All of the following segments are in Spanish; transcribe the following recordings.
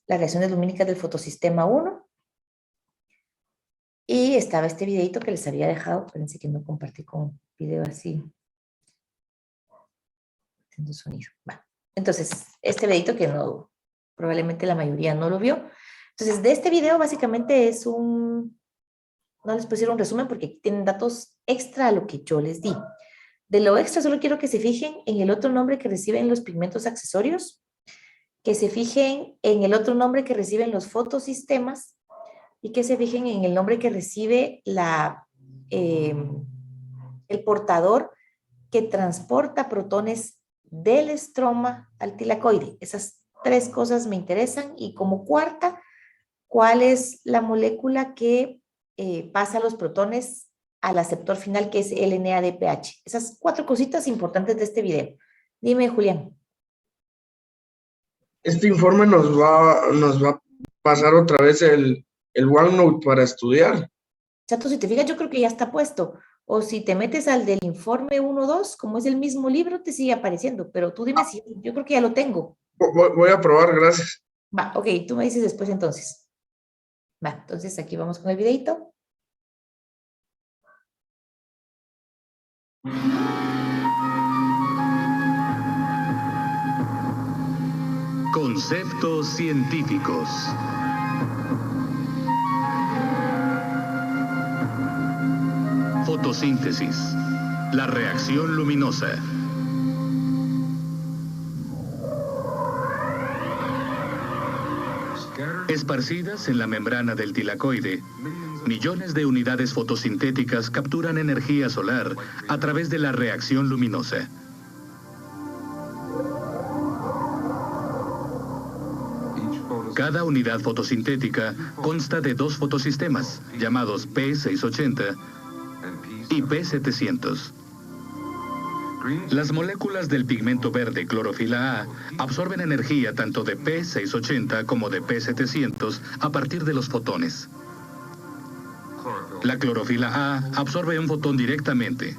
las reacciones lumínicas del fotosistema 1. Y estaba este videito que les había dejado. Espérense que no compartí con video así. Haciendo sonido. Bueno, entonces, este videito que no, probablemente la mayoría no lo vio. Entonces, de este video básicamente es un, no les pusieron un resumen porque aquí tienen datos extra a lo que yo les di. De lo extra solo quiero que se fijen en el otro nombre que reciben los pigmentos accesorios, que se fijen en el otro nombre que reciben los fotosistemas y que se fijen en el nombre que recibe el portador que transporta protones del estroma al tilacoide. Esas tres cosas me interesan. Y como cuarta, ¿cuál es la molécula que pasa los protones al aceptor final, que es el NADPH? Esas cuatro cositas importantes de este video. Dime, Julián. Este informe nos va a pasar otra vez el OneNote para estudiar. Chato, si te fijas, yo creo que ya está puesto. O si te metes al del informe 1-2, como es el mismo libro, te sigue apareciendo. Pero tú dime si yo creo que ya lo tengo. Voy a probar, gracias. Va, ok, tú me dices después entonces. Va, entonces aquí vamos con el videito. Conceptos científicos. Fotosíntesis. La reacción luminosa. Esparcidas en la membrana del tilacoide, millones de unidades fotosintéticas capturan energía solar a través de la reacción luminosa. Cada unidad fotosintética consta de dos fotosistemas, llamados P680 y P700. Las moléculas del pigmento verde clorofila A absorben energía tanto de P680 como de P700 a partir de los fotones. La clorofila A absorbe un fotón directamente,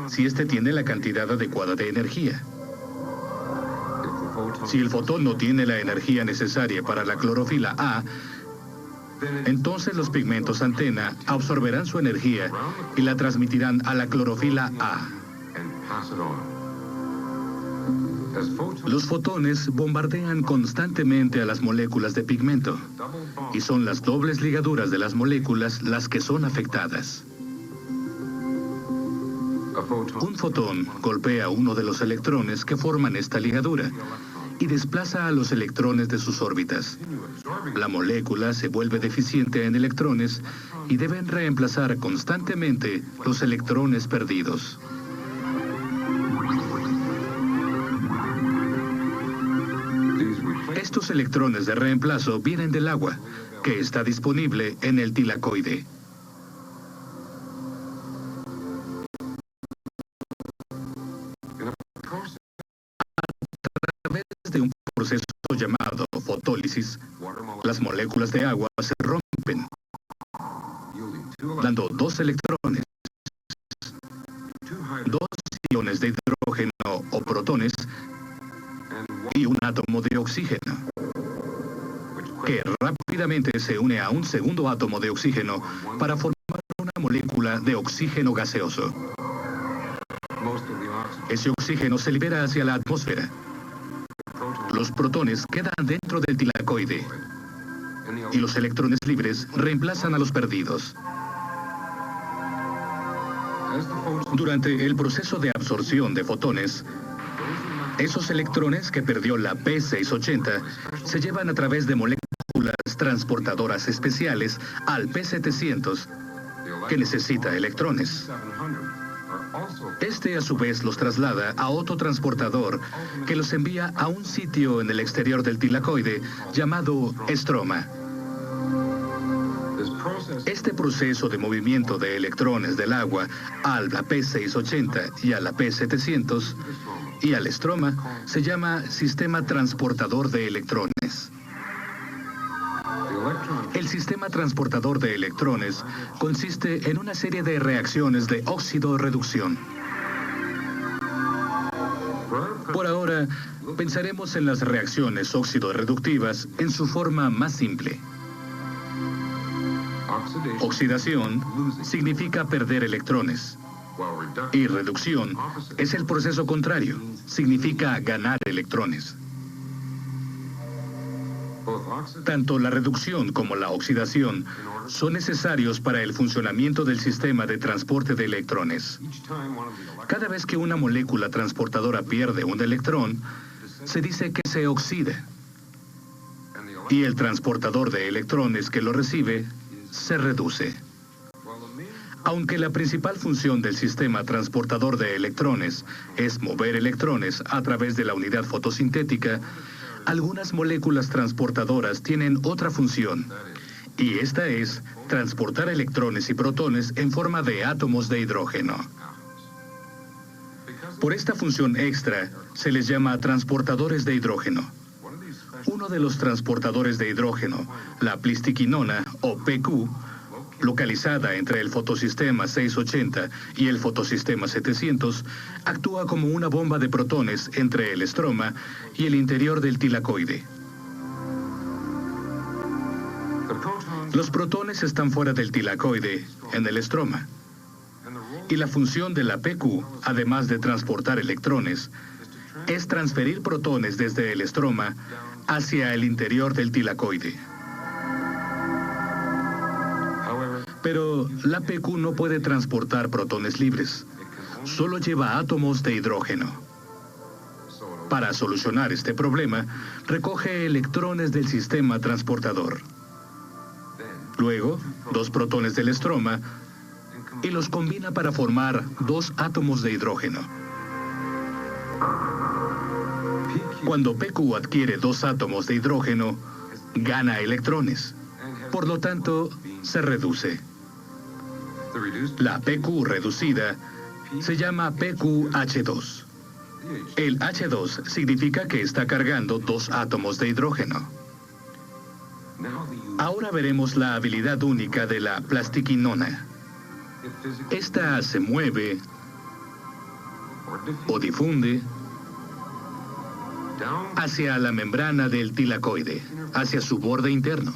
si éste tiene la cantidad adecuada de energía. Si el fotón no tiene la energía necesaria para la clorofila A, entonces los pigmentos antena absorberán su energía y la transmitirán a la clorofila A. Los fotones bombardean constantemente a las moléculas de pigmento y son las dobles ligaduras de las moléculas las que son afectadas. Un fotón golpea uno de los electrones que forman esta ligadura y desplaza a los electrones de sus órbitas. La molécula se vuelve deficiente en electrones y deben reemplazar constantemente los electrones perdidos. Estos electrones de reemplazo vienen del agua, que está disponible en el tilacoide. A través de un proceso llamado fotólisis, las moléculas de agua se rompen, dando dos electrones, dos iones de hidrógeno o protones y un átomo de oxígeno, que rápidamente se une a un segundo átomo de oxígeno para formar una molécula de oxígeno gaseoso. Ese oxígeno se libera hacia la atmósfera. Los protones quedan dentro del tilacoide y los electrones libres reemplazan a los perdidos. Durante el proceso de absorción de fotones, esos electrones que perdió la P680 se llevan a través de moléculas transportadoras especiales al P700, que necesita electrones. Este a su vez los traslada a otro transportador que los envía a un sitio en el exterior del tilacoide llamado estroma. Este proceso de movimiento de electrones del agua a la P680 y a la P700 y al estroma se llama sistema transportador de electrones. El sistema transportador de electrones consiste en una serie de reacciones de óxido-reducción. Por ahora, Pensaremos en las reacciones óxido-reductivas en su forma más simple. Oxidación significa perder electrones. Y reducción es el proceso contrario, significa ganar electrones. Tanto la reducción como la oxidación son necesarios para el funcionamiento del sistema de transporte de electrones. Cada vez que una molécula transportadora pierde un electrón, se dice que se oxida. Y el transportador de electrones que lo recibe se reduce. Aunque la principal función del sistema transportador de electrones es mover electrones a través de la unidad fotosintética, algunas moléculas transportadoras tienen otra función, y esta es transportar electrones y protones en forma de átomos de hidrógeno. Por esta función extra, se les llama transportadores de hidrógeno. Uno de los transportadores de hidrógeno, la plastiquinona o PQ, localizada entre el fotosistema 680 y el fotosistema 700, actúa como una bomba de protones entre el estroma y el interior del tilacoide. Los protones están fuera del tilacoide, en el estroma. Y la función de la PQ, además de transportar electrones, es transferir protones desde el estroma hacia el interior del tilacoide. Pero la PQ no puede transportar protones libres. Solo lleva átomos de hidrógeno. Para solucionar este problema, recoge electrones del sistema transportador. Luego, 2 protones del estroma y los combina para formar 2 átomos de hidrógeno. Cuando PQ adquiere 2 átomos de hidrógeno, gana electrones. Por lo tanto, se reduce. La PQ reducida se llama PQH2. El H2 significa que está cargando 2 átomos de hidrógeno. Ahora veremos la habilidad única de la plastiquinona. Esta se mueve o difunde hacia la membrana del tilacoide, hacia su borde interno.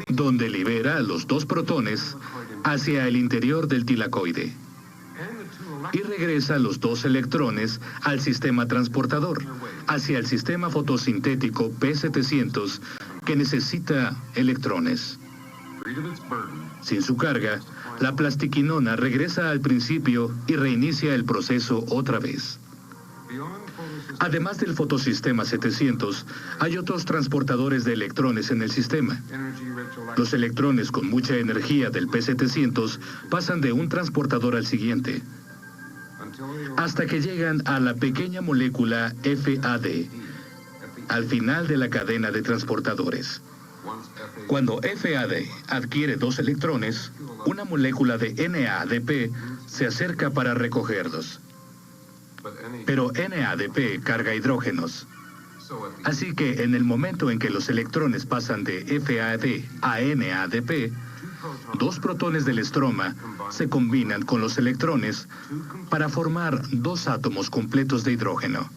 Donde libera los 2 protones hacia el interior del tilacoide y regresa los 2 electrones al sistema transportador, hacia el sistema fotosintético P700 que necesita electrones. Sin su carga, la plastiquinona regresa al principio y reinicia el proceso otra vez. Además del fotosistema 700, hay otros transportadores de electrones en el sistema. Los electrones con mucha energía del P700 pasan de un transportador al siguiente, hasta que llegan a la pequeña molécula FAD, al final de la cadena de transportadores. Cuando FAD adquiere 2 electrones, una molécula de NADP se acerca para recogerlos. Pero NADP carga hidrógenos. Así que en el momento en que los electrones pasan de FAD a NADP, 2 protones del estroma se combinan con los electrones para formar 2 átomos completos de hidrógeno.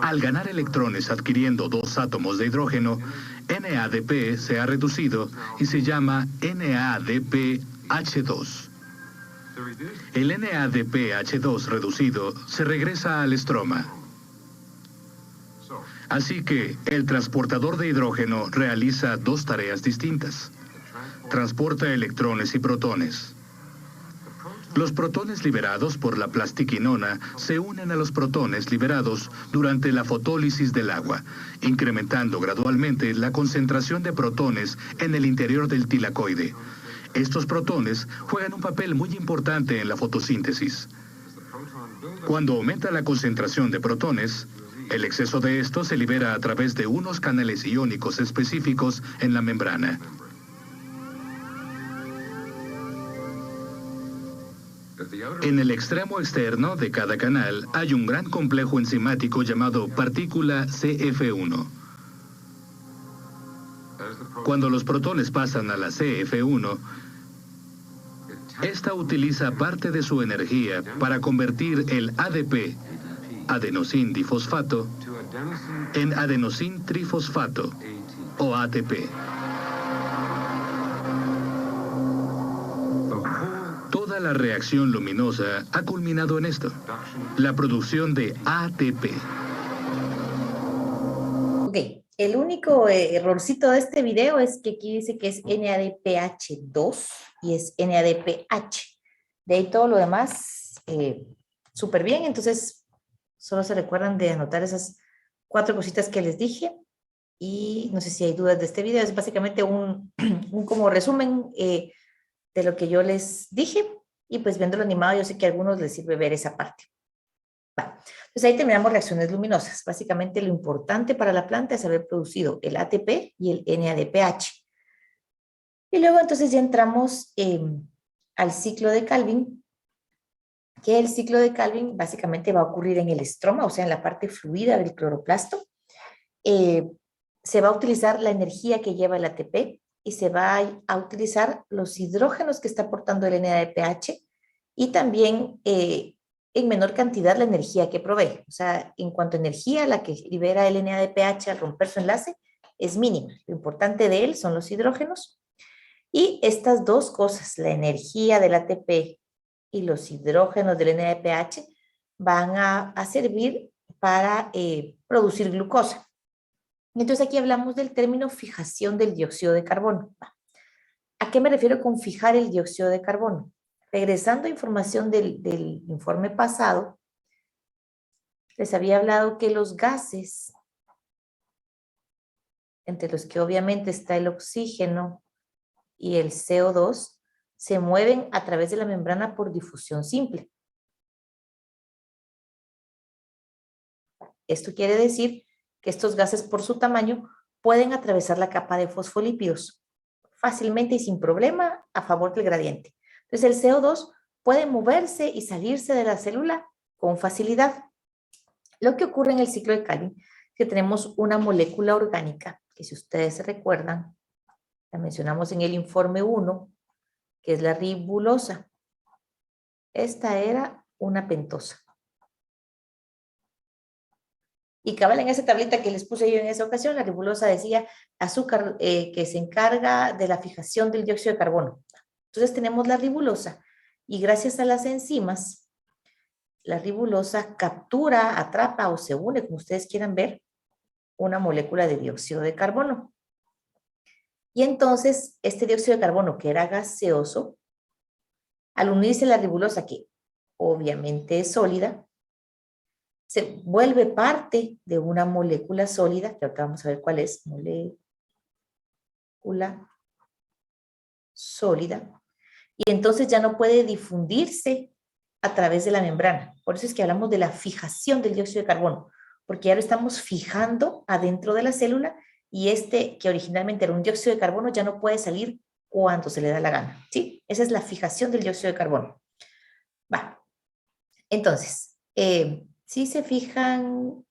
Al ganar electrones adquiriendo 2 átomos de hidrógeno, NADP se ha reducido y se llama NADPH2. El NADPH2 reducido se regresa al estroma. Así que el transportador de hidrógeno realiza 2 tareas distintas. Transporta electrones y protones. Los protones liberados por la plastiquinona se unen a los protones liberados durante la fotólisis del agua, incrementando gradualmente la concentración de protones en el interior del tilacoide. Estos protones juegan un papel muy importante en la fotosíntesis. Cuando aumenta la concentración de protones, el exceso de estos se libera a través de unos canales iónicos específicos en la membrana. En el extremo externo de cada canal hay un gran complejo enzimático llamado partícula CF1. Cuando los protones pasan a la CF1, Esta utiliza parte de su energía para convertir el ADP, adenosín difosfato, en adenosín trifosfato, o ATP. Toda la reacción luminosa ha culminado en esto, la producción de ATP. Ok, el único errorcito de este video es que aquí dice que es NADPH2 y es NADPH. De ahí todo lo demás, súper bien. Entonces, solo se recuerdan de anotar esas 4 cositas que les dije. Y no sé si hay dudas de este video. Es básicamente un como resumen de lo que yo les dije. Y pues viéndolo animado, yo sé que a algunos les sirve ver esa parte. Entonces ahí terminamos reacciones luminosas. Básicamente lo importante para la planta es haber producido el ATP y el NADPH. Y luego entonces ya entramos al ciclo de Calvin, que el ciclo de Calvin básicamente va a ocurrir en el estroma, o sea, en la parte fluida del cloroplasto. Se va a utilizar la energía que lleva el ATP y se va a utilizar los hidrógenos que está aportando el NADPH y también en menor cantidad la energía que provee. O sea, en cuanto a energía, la que libera el NADPH al romper su enlace es mínima. Lo importante de él son los hidrógenos. Y estas dos cosas, la energía del ATP y los hidrógenos del NADPH, van a servir para producir glucosa. Entonces aquí hablamos del término fijación del dióxido de carbono. ¿A qué me refiero con fijar el dióxido de carbono? Regresando a información del informe pasado, les había hablado que los gases, entre los que obviamente está el oxígeno y el CO2, se mueven a través de la membrana por difusión simple. Esto quiere decir que estos gases por su tamaño pueden atravesar la capa de fosfolípidos fácilmente y sin problema a favor del gradiente. Entonces el CO2 puede moverse y salirse de la célula con facilidad. Lo que ocurre en el ciclo de Calvin es que tenemos una molécula orgánica, que si ustedes se recuerdan, la mencionamos en el informe 1, que es la ribulosa. Esta era una pentosa. Y cabal en esa tablita que les puse yo en esa ocasión, la ribulosa decía azúcar que se encarga de la fijación del dióxido de carbono. Entonces tenemos la ribulosa y gracias a las enzimas, la ribulosa captura, atrapa o se une, como ustedes quieran ver, una molécula de dióxido de carbono. Y entonces este dióxido de carbono que era gaseoso, al unirse a la ribulosa que obviamente es sólida, se vuelve parte de una molécula sólida, que ahorita vamos a ver cuál es, molécula sólida, y entonces ya no puede difundirse a través de la membrana. Por eso es que hablamos de la fijación del dióxido de carbono, porque ya lo estamos fijando adentro de la célula y este que originalmente era un dióxido de carbono ya no puede salir cuando se le da la gana, ¿sí? Esa es la fijación del dióxido de carbono. Va. Entonces, si se fijan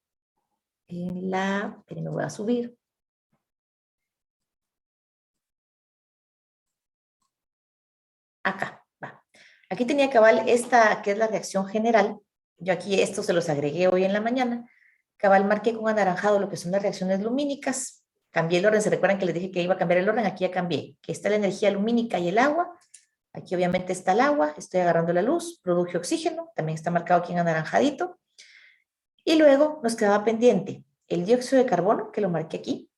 en la, me voy a subir. Acá, va. Aquí tenía cabal esta, que es la reacción general. Yo aquí esto se los agregué hoy en la mañana. Cabal marqué con anaranjado lo que son las reacciones lumínicas. Cambié el orden, ¿se recuerdan que les dije que iba a cambiar el orden? Aquí ya cambié, que está la energía lumínica y el agua. Aquí obviamente está el agua, estoy agarrando la luz, produje oxígeno, también está marcado aquí en anaranjadito. Y luego nos quedaba pendiente el dióxido de carbono, que lo marqué aquí,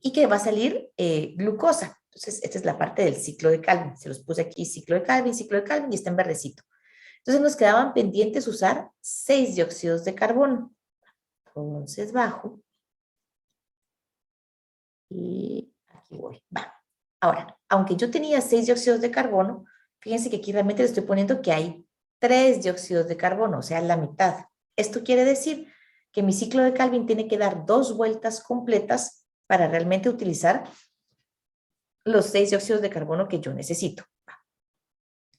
y que va a salir glucosa. Entonces, esta es la parte del ciclo de Calvin. Se los puse aquí, ciclo de Calvin, y está en verdecito. Entonces, nos quedaban pendientes usar 6 dióxidos de carbono. Entonces, bajo. Y aquí voy. Va. Ahora, aunque yo tenía 6 dióxidos de carbono, fíjense que aquí realmente le estoy poniendo que hay 3 dióxidos de carbono, o sea, la mitad. Esto quiere decir que mi ciclo de Calvin tiene que dar 2 vueltas completas para realmente utilizar los 6 dióxidos de carbono que yo necesito.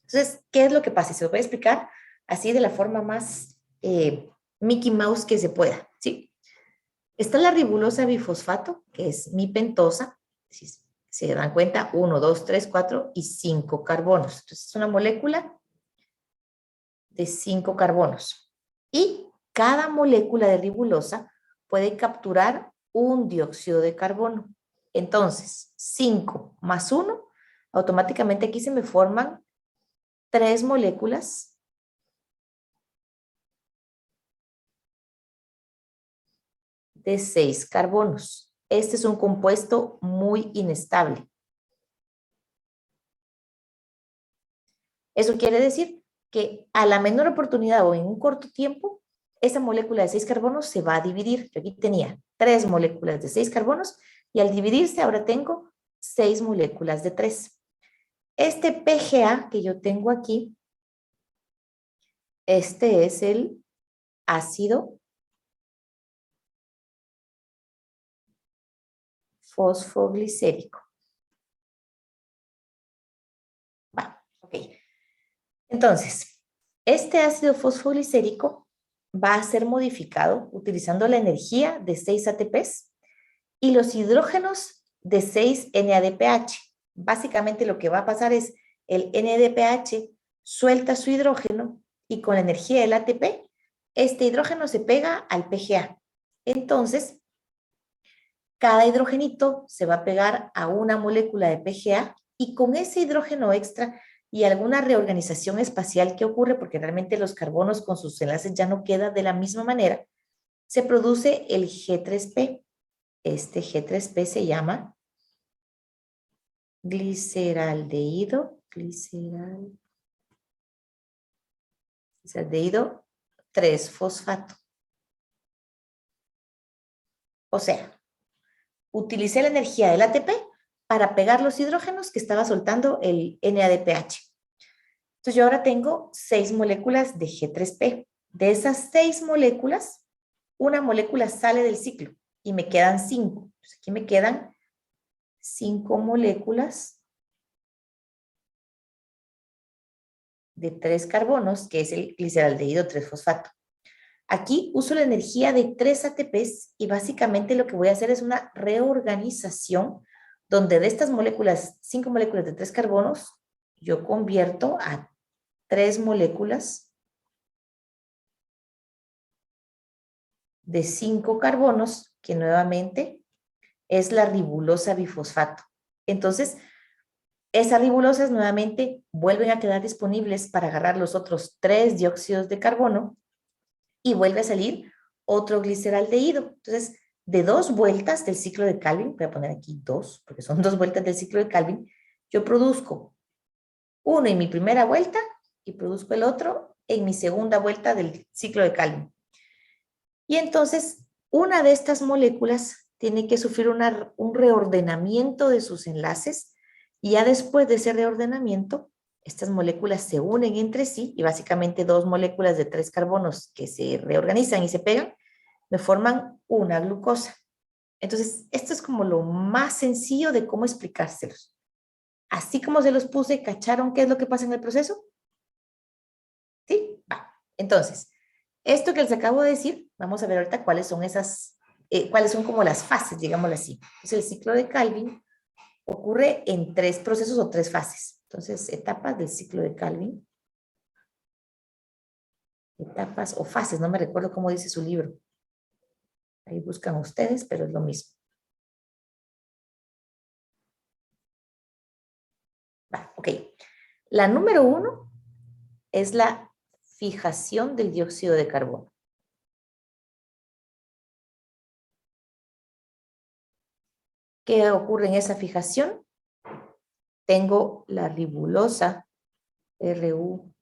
Entonces, ¿qué es lo que pasa? Se lo voy a explicar así de la forma más Mickey Mouse que se pueda, ¿sí? Está la ribulosa bifosfato, que es mi pentosa, Se dan cuenta, 1, 2, 3, 4 y 5 carbonos. Entonces es una molécula de 5 carbonos. Y cada molécula de ribulosa puede capturar un dióxido de carbono. Entonces, 5 más 1, automáticamente aquí se me forman 3 moléculas de 6 carbonos. Este es un compuesto muy inestable. Eso quiere decir que a la menor oportunidad o en un corto tiempo, esa molécula de 6 carbonos se va a dividir. Yo aquí tenía 3 moléculas de 6 carbonos y al dividirse ahora tengo 6 moléculas de 3. Este PGA que yo tengo aquí, este es el ácido fosfoglicérico. Va, ok. Entonces, este ácido fosfoglicérico va a ser modificado utilizando la energía de 6 ATPs y los hidrógenos de 6 NADPH. Básicamente lo que va a pasar es el NADPH suelta su hidrógeno y con la energía del ATP, este hidrógeno se pega al PGA. Entonces, cada hidrogenito se va a pegar a una molécula de PGA y con ese hidrógeno extra y alguna reorganización espacial que ocurre, porque realmente los carbonos con sus enlaces ya no quedan de la misma manera, se produce el G3P. Este G3P se llama gliceraldehído 3-fosfato. O sea, utilicé la energía del ATP para pegar los hidrógenos que estaba soltando el NADPH. Entonces yo ahora tengo 6 moléculas de G3P. De esas 6 moléculas, una molécula sale del ciclo y me quedan 5. Entonces aquí me quedan 5 moléculas de 3 carbonos, que es el gliceraldehído 3-fosfato. Aquí uso la energía de 3 ATPs y básicamente lo que voy a hacer es una reorganización donde de estas moléculas, 5 moléculas de 3 carbonos, yo convierto a 3 moléculas de 5 carbonos, que nuevamente es la ribulosa bifosfato. Entonces, esas ribulosas nuevamente vuelven a quedar disponibles para agarrar los otros 3 dióxidos de carbono y vuelve a salir otro gliceraldehído. Entonces, de 2 vueltas del ciclo de Calvin, voy a poner aquí 2, porque son 2 vueltas del ciclo de Calvin, yo produzco uno en mi primera vuelta y produzco el otro en mi segunda vuelta del ciclo de Calvin. Y entonces, una de estas moléculas tiene que sufrir un reordenamiento de sus enlaces y ya después de ese reordenamiento, estas moléculas se unen entre sí y básicamente 2 moléculas de 3 carbonos que se reorganizan y se pegan, me forman una glucosa. Entonces, esto es como lo más sencillo de cómo explicárselos. Así como se los puse, ¿cacharon qué es lo que pasa en el proceso? ¿Sí? Va. Entonces, esto que les acabo de decir, vamos a ver ahorita cuáles son cuáles son como las fases, digámoslo así. Entonces, el ciclo de Calvin ocurre en 3 procesos o 3 fases. Entonces, etapas del ciclo de Calvin. Etapas o fases, no me recuerdo cómo dice su libro. Ahí buscan ustedes, pero es lo mismo. Va, ok. La número 1 es la fijación del dióxido de carbono. ¿Qué ocurre en esa fijación? Tengo la ribulosa RUBP,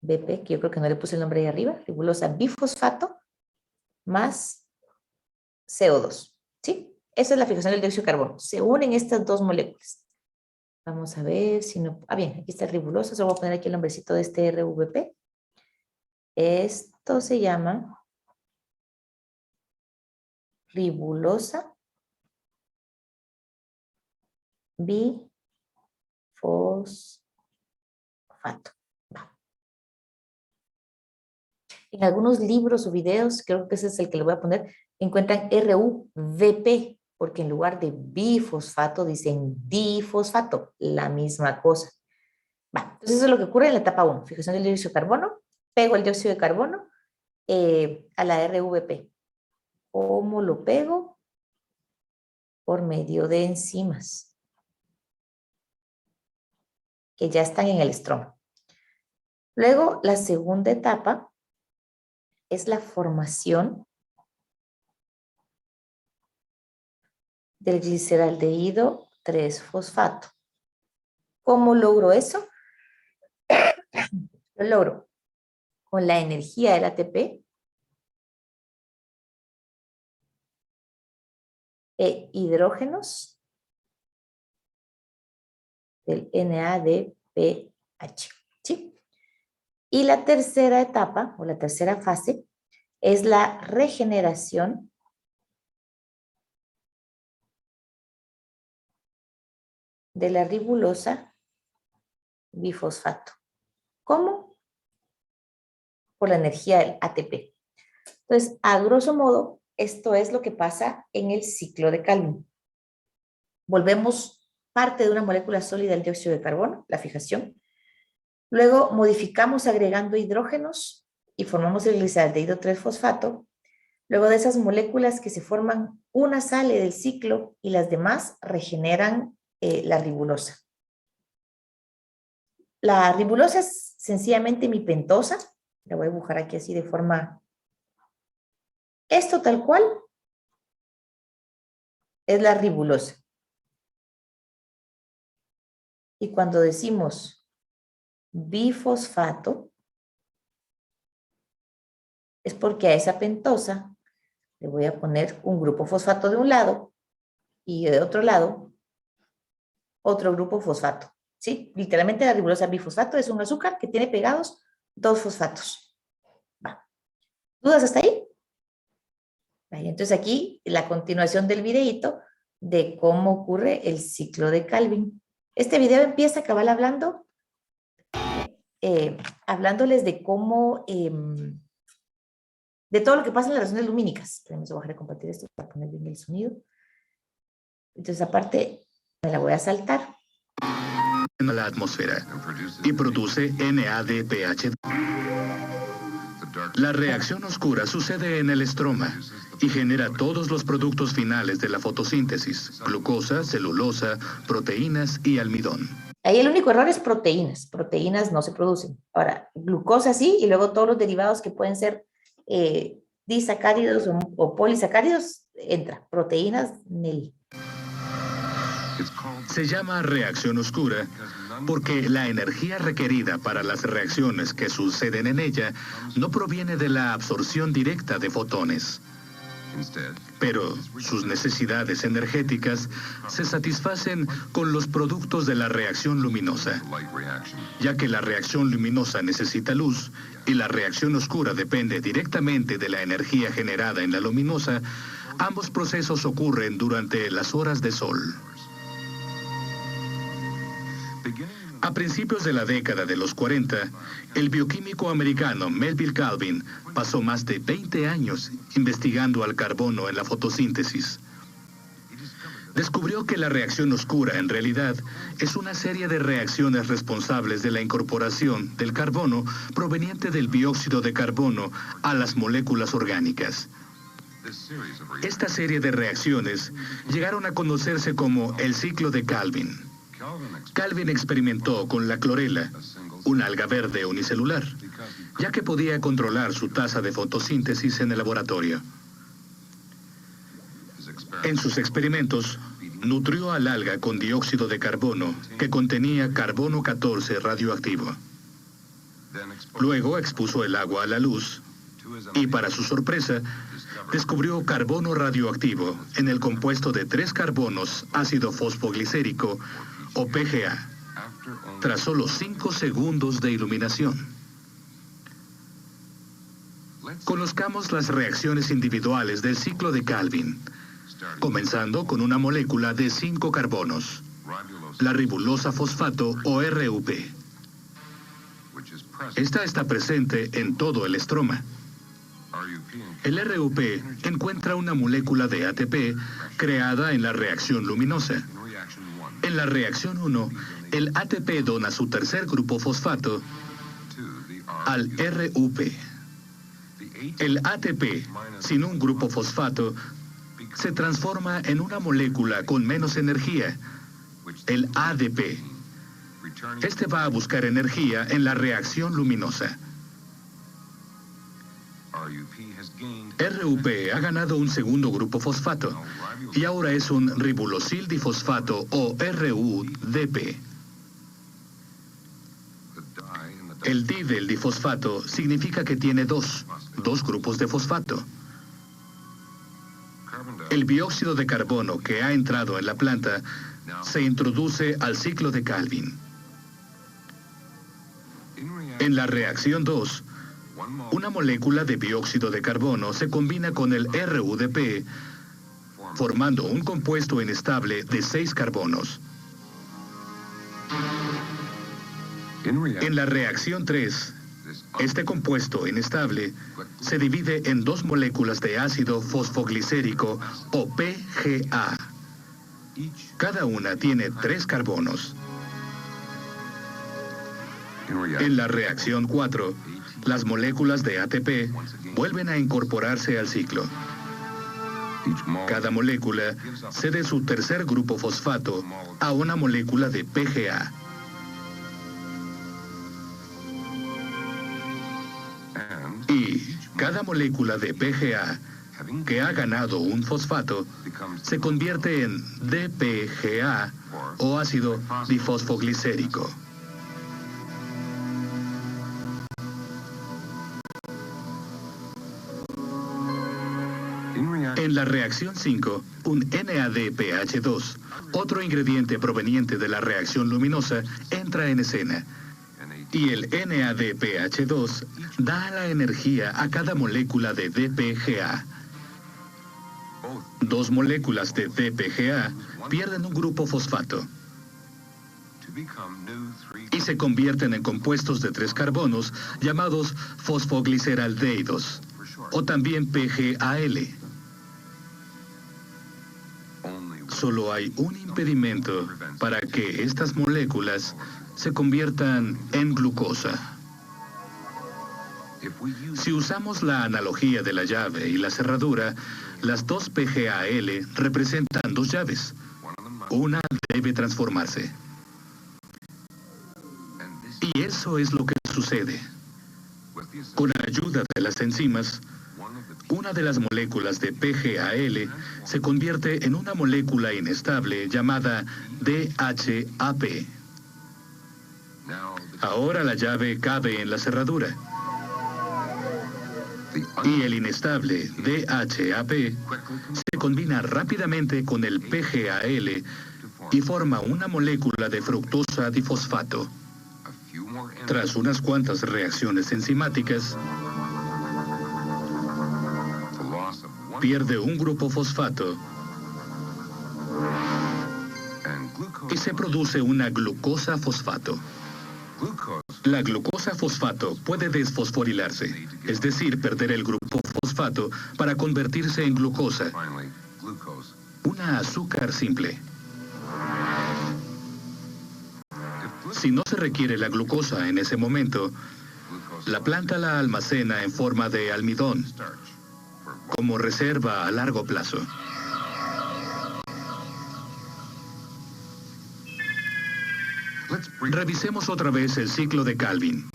que yo creo que no le puse el nombre ahí arriba, ribulosa bifosfato más CO2, ¿sí? Esa es la fijación del dióxido de carbono. Se unen estas 2 moléculas. Vamos a ver si no... Ah, bien, aquí está el ribulosa. Solo voy a poner aquí el nombrecito de este RVP. Esto se llama ribulosa bifosfato. En algunos libros o videos, creo que ese es el que le voy a poner, encuentran RUVP, porque en lugar de bifosfato dicen difosfato, la misma cosa. Va, entonces eso es lo que ocurre en la etapa 1, fijación del dióxido de carbono, pego el dióxido de carbono a la RVP. ¿Cómo lo pego? Por medio de enzimas que ya están en el estroma. Luego, la segunda etapa es la formación del gliceraldehído 3-fosfato. ¿Cómo logro eso? Lo logro con la energía del ATP e hidrógenos del NADPH. ¿Sí? Y la tercera etapa, o la tercera fase, es la regeneración de la ribulosa bifosfato. ¿Cómo? Por la energía del ATP. Entonces, a grosso modo, esto es lo que pasa en el ciclo de Calvin. Volvemos parte de una molécula sólida del dióxido de carbono, la fijación. Luego modificamos agregando hidrógenos y formamos el gliceraldehído 3-fosfato. Luego de esas moléculas que se forman, una sale del ciclo y las demás regeneran la ribulosa. La ribulosa es sencillamente mi pentosa. La voy a dibujar aquí así de forma... Esto tal cual es la ribulosa. Y cuando decimos bifosfato, es porque a esa pentosa le voy a poner un grupo fosfato de un lado y de otro lado otro grupo fosfato. ¿Sí? Literalmente la ribulosa bifosfato es un azúcar que tiene pegados 2 fosfatos. Va. ¿Dudas hasta ahí? Vale, entonces aquí la continuación del videíto de cómo ocurre el ciclo de Calvin. Este video empieza cabal hablándoles de cómo, de todo lo que pasa en las reacciones lumínicas. Voy a bajar a compartir esto para poner bien el sonido. Entonces aparte me la voy a saltar. En la atmósfera y produce NADPH. La reacción oscura sucede en el estroma y genera todos los productos finales de la fotosíntesis: glucosa, celulosa, proteínas y almidón. Ahí el único error es proteínas. Proteínas no se producen. Ahora, glucosa sí, y luego todos los derivados que pueden ser disacáridos o polisacáridos, entra. Proteínas, nel. Se llama reacción oscura porque la energía requerida para las reacciones que suceden en ella no proviene de la absorción directa de fotones. Pero sus necesidades energéticas se satisfacen con los productos de la reacción luminosa, ya que la reacción luminosa necesita luz y la reacción oscura depende directamente de la energía generada en la luminosa. Ambos procesos ocurren durante las horas de sol. A principios de la década de los 40, el bioquímico americano Melville Calvin pasó más de 20 años investigando al carbono en la fotosíntesis. Descubrió que la reacción oscura en realidad es una serie de reacciones responsables de la incorporación del carbono proveniente del dióxido de carbono a las moléculas orgánicas. Esta serie de reacciones llegaron a conocerse como el ciclo de Calvin. Calvin experimentó con la clorela, una alga verde unicelular, ya que podía controlar su tasa de fotosíntesis en el laboratorio. En sus experimentos, nutrió al alga con dióxido de carbono que contenía carbono 14 radioactivo. Luego expuso el agua a la luz y, para su sorpresa, descubrió carbono radioactivo en el compuesto de 3 carbonos ácido fosfoglicérico, o PGA, tras solo 5 segundos de iluminación. Conozcamos las reacciones individuales del ciclo de Calvin, comenzando con una molécula de 5 carbonos, la ribulosa fosfato o RUP. Esta está presente en todo el estroma. El RUP encuentra una molécula de ATP creada en la reacción luminosa. En la reacción 1, el ATP dona su tercer grupo fosfato al RUP. El ATP, sin un grupo fosfato, se transforma en una molécula con menos energía, el ADP. Este va a buscar energía en la reacción luminosa. RUP ha ganado un segundo grupo fosfato y ahora es un ribulosil difosfato o RUDP. El di del difosfato significa que tiene dos grupos de fosfato. El dióxido de carbono que ha entrado en la planta se introduce al ciclo de Calvin. En la reacción 2, una molécula de dióxido de carbono se combina con el RUDP, formando un compuesto inestable de 6 carbonos. En la reacción 3, este compuesto inestable se divide en 2 moléculas de ácido fosfoglicérico o PGA. Cada una tiene 3 carbonos. En la reacción 4, las moléculas de ATP vuelven a incorporarse al ciclo. Cada molécula cede su tercer grupo fosfato a una molécula de PGA. Y cada molécula de PGA que ha ganado un fosfato se convierte en DPGA o ácido difosfoglicérico. En la reacción 5, un NADPH2, otro ingrediente proveniente de la reacción luminosa, entra en escena. Y el NADPH2 da la energía a cada molécula de DPGA. 2 moléculas de DPGA pierden un grupo fosfato y se convierten en compuestos de 3 carbonos llamados fosfogliceraldehídos, o también PGAL. Solo hay un impedimento para que estas moléculas se conviertan en glucosa. Si usamos la analogía de la llave y la cerradura, las 2 PGAL representan 2 llaves. Una debe transformarse. Y eso es lo que sucede. Con la ayuda de las enzimas, una de las moléculas de PGAL se convierte en una molécula inestable llamada DHAP. Ahora la llave cabe en la cerradura. Y el inestable DHAP se combina rápidamente con el PGAL y forma una molécula de fructosa difosfato. Tras unas cuantas reacciones enzimáticas, pierde un grupo fosfato y se produce una glucosa fosfato. La glucosa fosfato puede desfosforilarse, es decir, perder el grupo fosfato para convertirse en glucosa, una azúcar simple. Si no se requiere la glucosa en ese momento, la planta la almacena en forma de almidón, como reserva a largo plazo. Revisemos otra vez el ciclo de Calvin.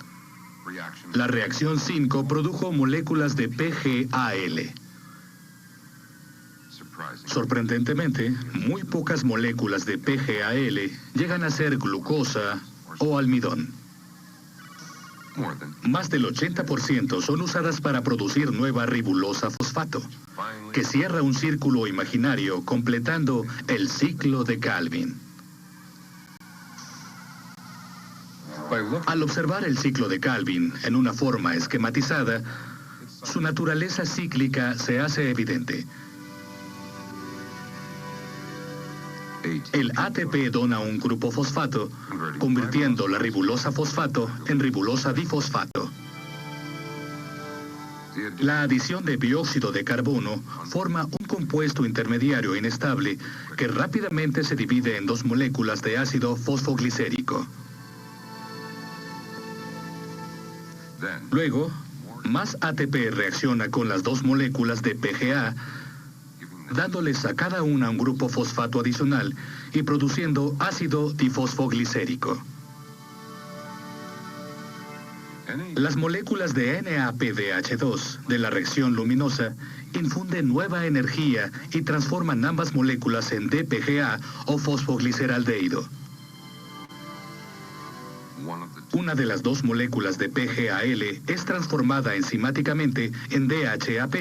La reacción 5 produjo moléculas de PGAL. Sorprendentemente, muy pocas moléculas de PGAL llegan a ser glucosa o almidón. Más del 80% son usadas para producir nueva ribulosa fosfato, que cierra un círculo imaginario completando el ciclo de Calvin. Al observar el ciclo de Calvin en una forma esquematizada, su naturaleza cíclica se hace evidente. El ATP dona un grupo fosfato, convirtiendo la ribulosa fosfato en ribulosa difosfato. La adición de dióxido de carbono forma un compuesto intermediario inestable que rápidamente se divide en dos moléculas de ácido fosfoglicérico. Luego, más ATP reacciona con las dos moléculas de PGA, dándoles a cada una un grupo fosfato adicional y produciendo ácido difosfoglicérico. Las moléculas de NAPDH2 de la reacción luminosa infunden nueva energía y transforman ambas moléculas en DPGA o fosfogliceraldehído. Una de las dos moléculas de PGAL es transformada enzimáticamente en DHAP,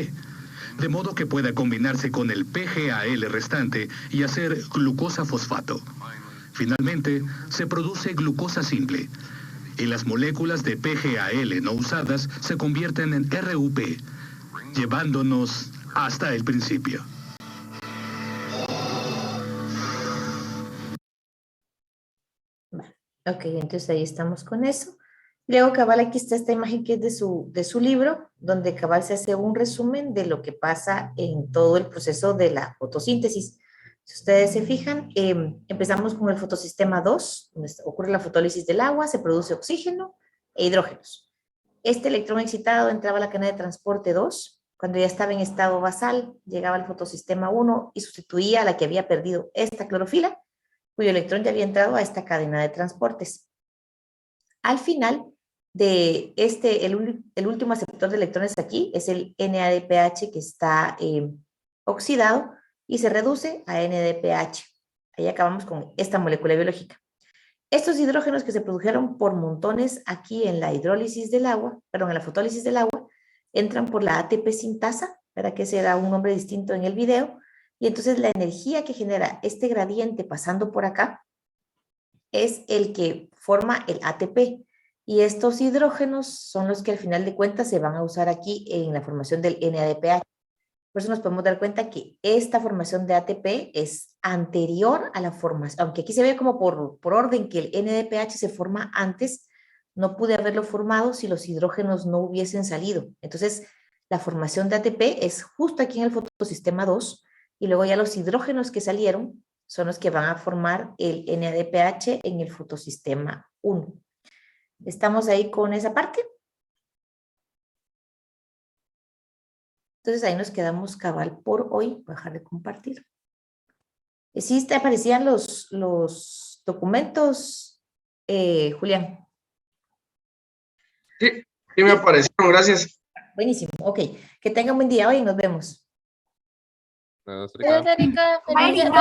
de modo que pueda combinarse con el PGAL restante y hacer glucosa fosfato. Finalmente, se produce glucosa simple, y las moléculas de PGAL no usadas se convierten en RUP, llevándonos hasta el principio. Ok, entonces ahí estamos con eso. Luego, cabal, aquí está esta imagen que es de su libro, donde cabal se hace un resumen de lo que pasa en todo el proceso de la fotosíntesis. Si ustedes se fijan, empezamos con el fotosistema 2, donde ocurre la fotólisis del agua, se produce oxígeno e hidrógenos. Este electrón excitado entraba a la cadena de transporte 2, cuando ya estaba en estado basal, llegaba al fotosistema 1 y sustituía a la que había perdido esta clorofila, cuyo electrón ya había entrado a esta cadena de transportes. Al final de el último aceptor de electrones aquí es el NADPH que está oxidado y se reduce a NADPH. Ahí acabamos con esta molécula biológica. Estos hidrógenos que se produjeron por montones aquí en la hidrólisis del agua, perdón, en la fotólisis del agua, entran por la ATP sintasa, para que se da un nombre distinto en el video, y entonces la energía que genera este gradiente pasando por acá es el que forma el ATP. Y estos hidrógenos son los que al final de cuentas se van a usar aquí en la formación del NADPH. Por eso nos podemos dar cuenta que esta formación de ATP es anterior a la formación, aunque aquí se ve como por orden que el NADPH se forma antes, no pude haberlo formado si los hidrógenos no hubiesen salido. Entonces, la formación de ATP es justo aquí en el fotosistema 2, y luego ya los hidrógenos que salieron son los que van a formar el NADPH en el fotosistema 1. ¿Estamos ahí con esa parte? Entonces ahí nos quedamos cabal por hoy. Voy a dejar de compartir. ¿Sí te aparecían los documentos, Julián? Sí, sí me aparecieron, gracias. Buenísimo, ok. Que tengan buen día hoy y nos vemos. Gracias, Erika. Feliz día.